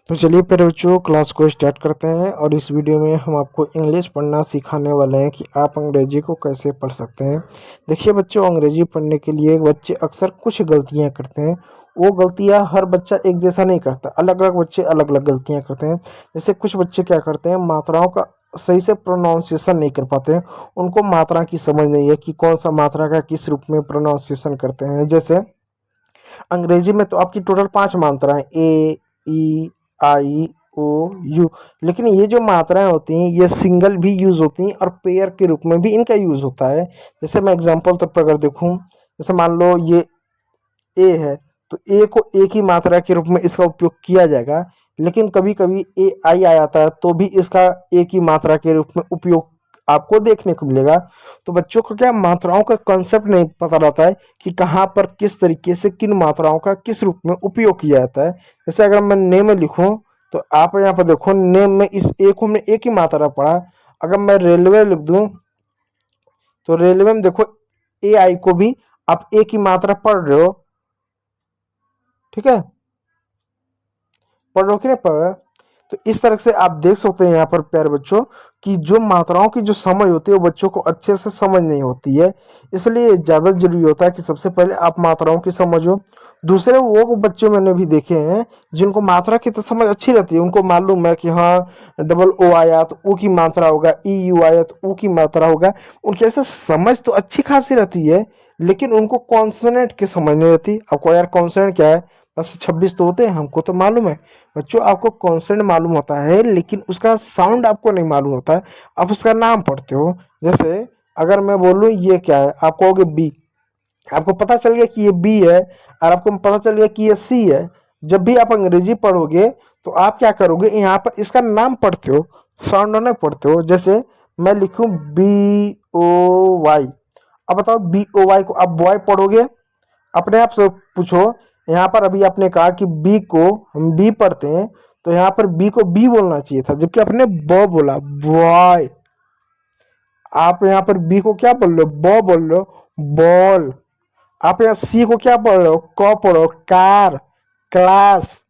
तो चलिए फिर बच्चों क्लास को स्टार्ट करते हैं। और इस वीडियो में हम आपको इंग्लिश पढ़ना सिखाने वाले हैं कि आप अंग्रेजी को कैसे पढ़ सकते हैं। देखिए बच्चों, अंग्रेजी पढ़ने के लिए बच्चे अक्सर कुछ गलतियां करते हैं। वो गलतियां हर बच्चा एक जैसा नहीं करता, अलग अलग बच्चे अलग अलग गलतियां करते हैं। जैसे कुछ बच्चे क्या करते हैं, मात्राओं का सही से प्रोनाउंसिएशन नहीं कर पाते हैं। उनको मात्रा की समझ नहीं है कि कौन सा मात्रा का किस रूप में प्रोनाउंसिएशन करते हैं। जैसे अंग्रेजी में तो आपकी टोटल 5 मात्राएं ए, ई, आई, ओ, यू, लेकिन ये जो मात्राएं होती हैं ये सिंगल भी यूज होती हैं और पेयर के रूप में भी इनका यूज होता है। जैसे मैं एग्जांपल तौर पर अगर देखूं, जैसे मान लो ये ए है, तो ए को एक ही मात्रा के रूप में इसका उपयोग किया जाएगा। लेकिन कभी कभी ए आई आ जाता है तो भी इसका एक ही मात्रा के रूप में उपयोग आपको देखने को मिलेगा। तो बच्चों को क्या मात्राओं का कॉन्सेप्ट नहीं पता रहता है कि कहाँ पर किस तरीके से किन मात्राओं का किस रूप में उपयोग किया जाता है। जैसे अगर मैं नेम लिखूं तो आप यहाँ पर देखो, नेम में इस ए को हमने एक ही मात्रा पढ़ा। अगर मैं रेलवे लिख दूं तो रेलवे में देखो ए आई को भी आप एक ही मात्रा पढ़ रहे हो। ठीक है, पढ़ रहे हो कि नहीं पढ़ रहे हो? तो इस तरह से आप देख सकते हैं यहाँ पर प्यारे बच्चों कि जो मात्राओं की जो समझ होती है वो बच्चों को अच्छे से समझ नहीं होती है। इसलिए ज़्यादा जरूरी होता है कि सबसे पहले आप मात्राओं की समझो। दूसरे वो बच्चे मैंने भी देखे हैं जिनको मात्रा की तो समझ अच्छी रहती है, उनको मालूम है कि हाँ डबल ओ आया तो ओ की मात्रा होगा, ई यू आया तो ओ की मात्रा होगा। उनकी ऐसे समझ तो अच्छी खासी रहती है, लेकिन उनको कॉन्सोनेंट की समझ नहीं रहती। आपको यार कॉन्सोनेंट क्या है, बस 26 तो होते हैं, हमको तो मालूम है। बच्चों आपको कॉन्सोनेंट मालूम होता है लेकिन उसका साउंड आपको नहीं मालूम होता है, आप उसका नाम पढ़ते हो। जैसे अगर मैं बोलूँ ये क्या है, आप कहोगे बी, आपको पता चल गया कि ये बी है और आपको पता चल गया कि ये सी है। जब भी आप अंग्रेजी पढ़ोगे तो आप क्या करोगे, यहाँ पर इसका नाम पढ़ते हो, साउंड नहीं पढ़ते हो। जैसे मैं लिखूं बी ओ वाई, अब बताओ बी ओ वाई को आप बॉय पढ़ोगे? अपने आप से पूछो। यहाँ पर अभी आपने कहा कि बी को हम बी पढ़ते हैं, तो यहाँ पर बी को बी बोलना चाहिए था, जबकि आपने बॉ बोला, बॉय। आप यहाँ पर बी को क्या बोल रहे हो, बॉ बोल रहे हो, बॉल। आप यहाँ सी को क्या पढ़ रहे हो, क पढ़ो, कार, क्लास।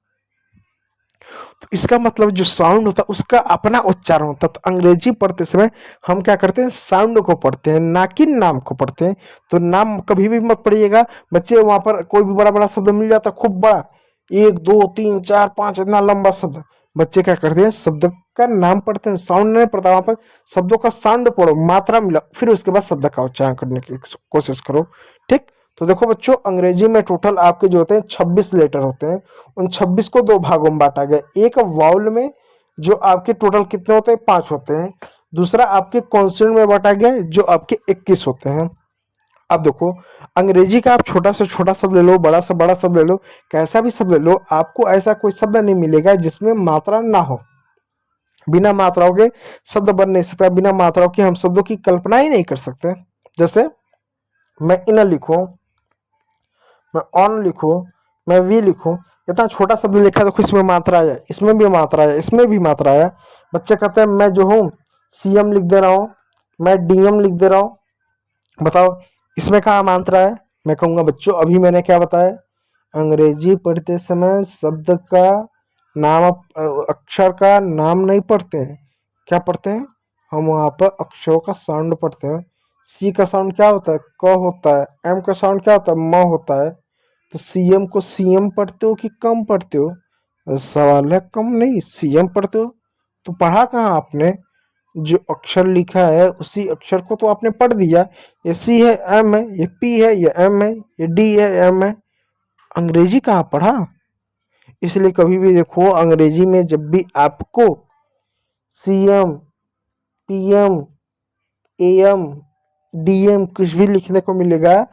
तो इसका मतलब जो साउंड होता है उसका अपना उच्चारण होता है। तो अंग्रेजी पढ़ते समय हम क्या करते हैं, साउंड को पढ़ते हैं, ना कि नाम को पढ़ते हैं। तो नाम कभी भी मत पढ़िएगा बच्चे, वहां पर कोई भी बड़ा बड़ा शब्द मिल जाता है, खूब बड़ा, 1 2 3 4 5 इतना लंबा शब्द, बच्चे क्या करते हैं शब्द का नाम पढ़ते हैं, साउंड नहीं पढ़ता। वहां पर शब्दों का साउंड पढ़ो, मात्रा मिला, फिर उसके बाद शब्द का उच्चारण करने की कोशिश करो। ठीक। तो देखो बच्चों, अंग्रेजी में टोटल आपके जो होते हैं 26 लेटर होते हैं। उन 26 को 2 भागों में बांटा गया। एक वाउल में जो आपके टोटल कितने होते हैं, 5 होते हैं। दूसरा आपके कॉन्सोनेंट में बांटा गया जो आपके 21 होते हैं। अब देखो, अंग्रेजी का आप छोटा से छोटा शब्द ले लो, बड़ा से बड़ा शब्द ले लो, कैसा भी शब्द ले लो, आपको ऐसा कोई शब्द नहीं मिलेगा जिसमें मात्रा ना हो। बिना मात्राओं के शब्द बन नहीं सकता, बिना मात्राओं के हम शब्दों की कल्पना ही नहीं कर सकते। जैसे मैं इन लिखूं, मैं ऑन लिखूं, मैं वी लिखूं, इतना छोटा शब्द लिखा देखो, इसमें मात्रा है, इसमें भी मात्रा है, इसमें भी मात्रा है। बच्चे कहते हैं मैं जो हूँ सीएम लिख दे रहा हूँ, मैं डीएम लिख दे रहा हूँ, बताओ इसमें कहाँ मात्रा है? मैं कहूँगा बच्चों अभी मैंने क्या बताया, अंग्रेजी पढ़ते समय शब्द का नाम, अक्षर का नाम नहीं पढ़ते हैं। क्या पढ़ते हैं हम? वहाँ पर अक्षरों का साउंड पढ़ते हैं। सी का साउंड क्या होता है, क होता है। एम का साउंड क्या होता है, म होता है। तो सीएम को सीएम पढ़ते हो कि कम पढ़ते हो? सवाल है कम नहीं, सीएम पढ़ते हो। तो पढ़ा कहाँ आपने? जो अक्षर लिखा है उसी अक्षर को तो आपने पढ़ दिया। ये सी है, एम है, ये पी है, ये एम है, ये डी है, एम है। अंग्रेजी कहाँ पढ़ा? इसलिए कभी भी देखो, अंग्रेजी में जब भी आपको सीएम, पीएम, एएम, डीएम कुछ भी लिखने को मिलेगा,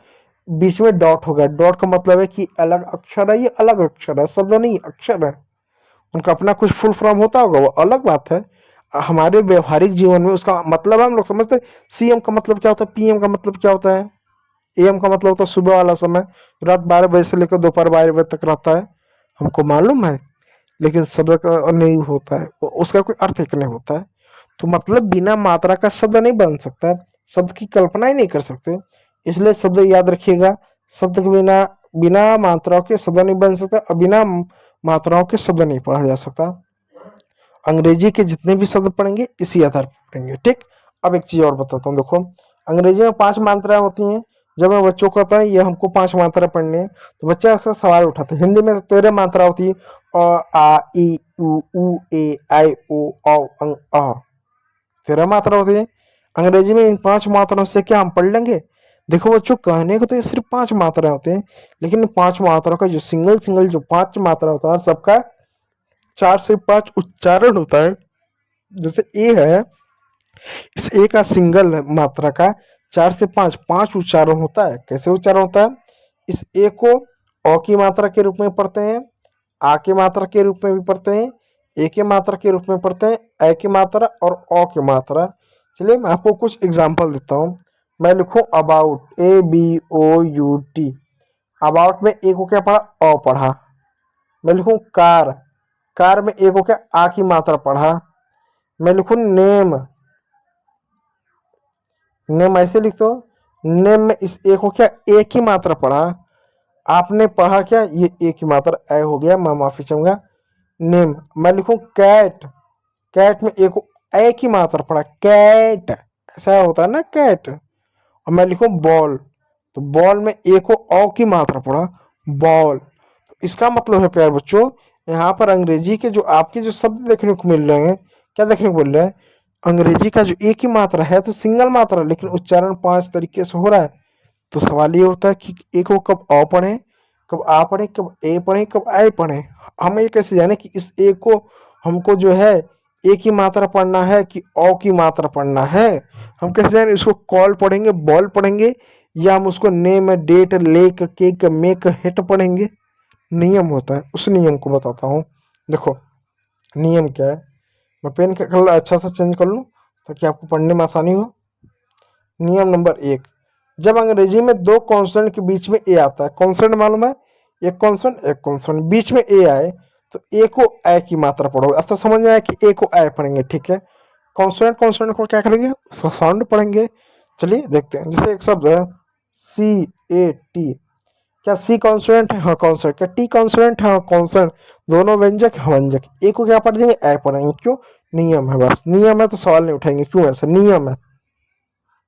बीच में डॉट होगा। डॉट का मतलब है कि अलग अक्षर है, ये अलग अक्षर है, शब्द नहीं अक्षर है। उनका अपना कुछ फुल फॉर्म होता होगा, वो अलग बात है। हमारे व्यवहारिक जीवन में उसका मतलब हम लोग समझते हैं। सीएम का मतलब क्या होता है, पीएम का मतलब क्या होता है, एएम का मतलब होता है सुबह वाला समय, रात 12 बजे से लेकर दोपहर 12 बजे तक रहता है, हमको मालूम है। लेकिन शब्द का नहीं होता है, उसका कोई अर्थ एक नहीं होता है। तो मतलब बिना मात्रा का शब्द नहीं बन सकता, शब्द की कल्पना ही नहीं कर सकते। इसलिए शब्द याद रखिएगा, शब्द के बिना, बिना मात्राओं के शब्द नहीं बन सकता, और बिना मात्राओं के शब्द नहीं पढ़ा जा सकता। अंग्रेजी के जितने भी शब्द पढ़ेंगे इसी आधार पर पढ़ेंगे। ठीक, अब एक चीज और बताता हूँ। देखो, अंग्रेजी में 5 मात्राएं होती हैं। जब मैं बच्चों को कहता है ये हमको 5 मात्रा पढ़नी है, तो बच्चे अक्सर सवाल उठाते हैं। हिंदी में 13 मात्रा होती है, अ आ इ उ ए आई ओ औ अं अ, 13 मात्रा होती है। अंग्रेजी में इन 5 मात्राओं से क्या हम पढ़ लेंगे? देखो बच्चों, कहने को तो ये सिर्फ 5 मात्राएं होते हैं, लेकिन इन 5 मात्राओं का जो सिंगल सिंगल जो 5 मात्रा होता है, सबका 4 से 5 उच्चारण होता है। जैसे ए है, इस ए का सिंगल मात्रा का 4 से 5 उच्चारण होता है। कैसे उच्चारण होता है? इस ए को अ की मात्रा के रूप में पढ़ते हैं, आ की मात्रा के रूप में भी पढ़ते हैं, ए की मात्रा के रूप में पढ़ते हैं, ए की मात्रा और अ की मात्रा। चलिए मैं आपको कुछ एग्जाम्पल देता हूँ। मैं लिखूँ अबाउट, ABOUT। अबाउट में ए को क्या पढ़ा? अ पढ़ा। मैं लिखूँ कार, कार में ए को क्या? आ की मात्रा पढ़ा। मैं लिखूँ नेम, नेम ऐसे लिख दो। नेम में इस ए को क्या? ए की मात्रा पढ़ा। आपने पढ़ा क्या? ये ए की मात्रा ए हो गया, मैं माफी चाहूंगा। नेम। मैं लिखूं कैट, कैट में ए को ए की मात्रा पढ़ा, कैट, ऐसा होता है ना कैट। और मैं लिखूं बॉल, तो बॉल में ए को ओ की मात्रा पढ़ा, बॉल। तो इसका मतलब है प्यारे बच्चों, यहाँ पर अंग्रेजी के जो आपके जो शब्द देखने को मिल रहे हैं, क्या देखने को मिल रहा है? अंग्रेजी का जो ए की मात्रा है तो सिंगल मात्रा, लेकिन उच्चारण 5 तरीके से हो रहा है। तो सवाल ये होता है कि ए को कब अ पढ़ें, कब आ पढ़ें, कब ए पढ़ें, कब आए पढ़ें। हम ये कैसे जाने कि इस ए को हमको जो है ए की मात्रा पढ़ना है कि ओ की मात्रा पढ़ना है? हम कैसे जाने? इसको कॉल पढ़ेंगे, बॉल पढ़ेंगे, या हम उसको name, date, lake, cake, make, hit पढ़ेंगे? नियम होता है, उस नियम को बताता हूँ। देखो नियम क्या है। मैं पेन का कलर अच्छा सा चेंज कर लूँ ताकि आपको पढ़ने में आसानी हो। नियम नंबर 1, जब अंग्रेजी में दो कॉन्सोनेंट के बीच में ए आता है, कॉन्सोनेंट मालूम है, एक कॉन्सोनेंट एक कॉन्सोनेंट, बीच में ए आए तो ए को ए की मात्रा पढ़ोगे। अब तो समझ में आया कि ए को ए पढ़ेंगे, ठीक है। कॉन्सोनेंट कॉन्सोनेंट को क्या करेंगे? उसका साउंड पढ़ेंगे। चलिए देखते हैं। जैसे एक शब्द है CAT, क्या सी कॉन्सोनेंट है? हाँ कॉन्सोनेंट। क्या टी कॉन्सोनेंट है? हाँ कॉन्सोनेंट। दोनों व्यंजक? हाँ व्यंजक। ए को क्या पढ़ देंगे? ए पढ़ेंगे। क्यों? नियम है, बस नियम है तो सवाल नहीं उठाएंगे। क्यों? ऐसा नियम है।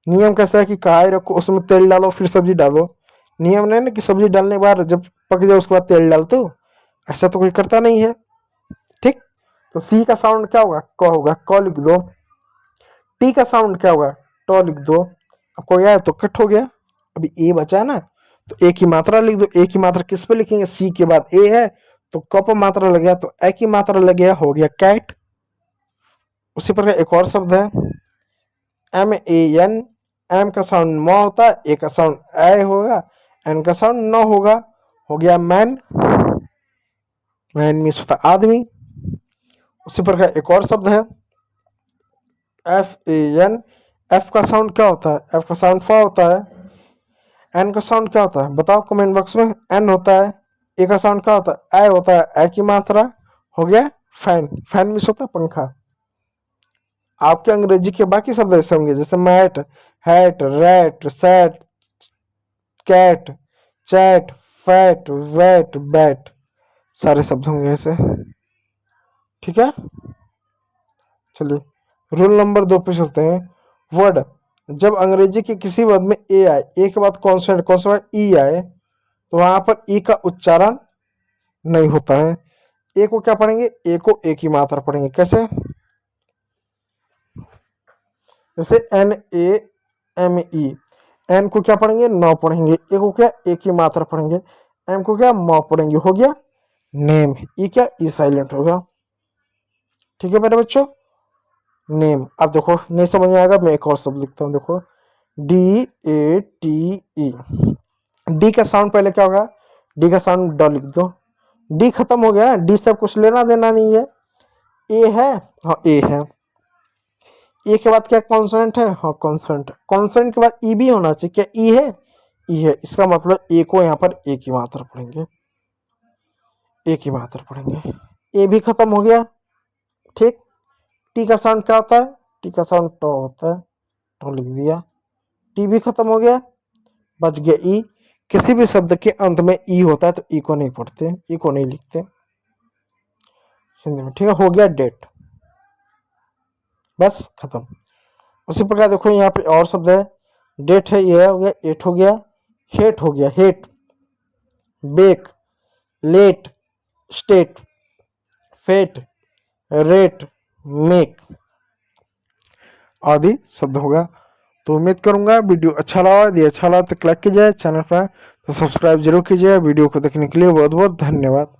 नियम कैसा है कि कढ़ाई रखो, उसमें तेल डालो, फिर सब्जी डालो। नियम नहीं ना कि सब्जी डालने के बाद जब पक जाए उसके बाद तेल डाल दो, ऐसा तो कोई करता नहीं है। ठीक, तो सी का साउंड क्या होगा? क होगा, क लिख दो। टी का साउंड क्या होगा? ट लिख दो। अब कोई आया तो कट हो गया। अभी ए बचा है ना, तो ए की मात्रा लिख दो। ए की मात्रा किस पे लिखेंगे? सी के बाद ए है तो क पर मात्रा लग गया, तो ए की मात्रा लग गया, हो गया कैट। उसी प्रकार एक और शब्द है MAN। एम का साउंड म होता है, ए का साउंड ए होगा, एन का साउंड न होगा, हो गया मैन। मैन मीन्स होता है आदमी। उसी प्रकार एक और शब्द है FAN। एफ का साउंड क्या होता है? एफ का साउंड फ होता है। एन का साउंड क्या होता है? बताओ कमेंट बॉक्स में। एन होता है। ए का साउंड क्या होता है? ए होता है, ए की मात्रा, हो गया फैन। फैन मीन्स होता है पंखा। आपके अंग्रेजी के बाकी शब्द ऐसे होंगे, जैसे mat, hat, rat, sat, cat, chat, fat, vat, bat, सारे शब्द होंगे ऐसे। ठीक है, चलिए रूल नंबर 2 पे चलते हैं। वर्ड, जब अंग्रेजी के किसी वर्ड में ए आए, ए के बाद कॉन्सोनेंट, कॉन्सोनेंट ई आए, तो वहां पर ई का उच्चारण नहीं होता है। ए को क्या पढ़ेंगे? ए को ए की मात्रा पढ़ेंगे। कैसे? जैसे NAME, एन को क्या पढ़ेंगे? नौ पढ़ेंगे। ए को क्या? ए की मात्रा पढ़ेंगे। एम को क्या? म पढ़ेंगे। हो गया नेम। ई क्या? ई साइलेंट होगा। ठीक है मेरे बच्चों, नेम। अब देखो नहीं समझ में आएगा, मैं एक और शब्द लिखता हूँ। देखो DATE। डी का साउंड पहले क्या होगा? डी का साउंड ड लिख दो। डी खत्म हो गया, डी से कुछ लेना देना नहीं है। ए है, हाँ ए है। ए के बाद क्या कॉन्सोनेंट है? हाँ कॉन्सोनेंट। कॉन्सोनेंट के बाद ई भी होना चाहिए। क्या ई है? ई है। इसका मतलब ए को यहाँ पर ए की मात्रा पढ़ेंगे, ए की मात्रा पढ़ेंगे। ए भी खत्म हो गया। ठीक, टी का साउंड क्या होता है? टी का साउंड ट होता है, ट लिख दिया। टी भी खत्म हो गया, बच गया ई। किसी भी शब्द के अंत में ई होता है तो ई को नहीं पढ़ते, ई को नहीं लिखते। हिंदी में, ठीक है। हो गया डेट, बस खत्म। उसी प्रकार देखो यहाँ पे और शब्द है, डेट है, ये हो गया, एट हो गया, हेट हो गया, hate, bake, late, state, fate, rate, make आदि शब्द होगा। तो उम्मीद करूंगा वीडियो अच्छा लगा, यदि अच्छा लगा तो लाइक कीजिए, चैनल पर तो सब्सक्राइब जरूर कीजिए। वीडियो को देखने के लिए बहुत बहुत धन्यवाद।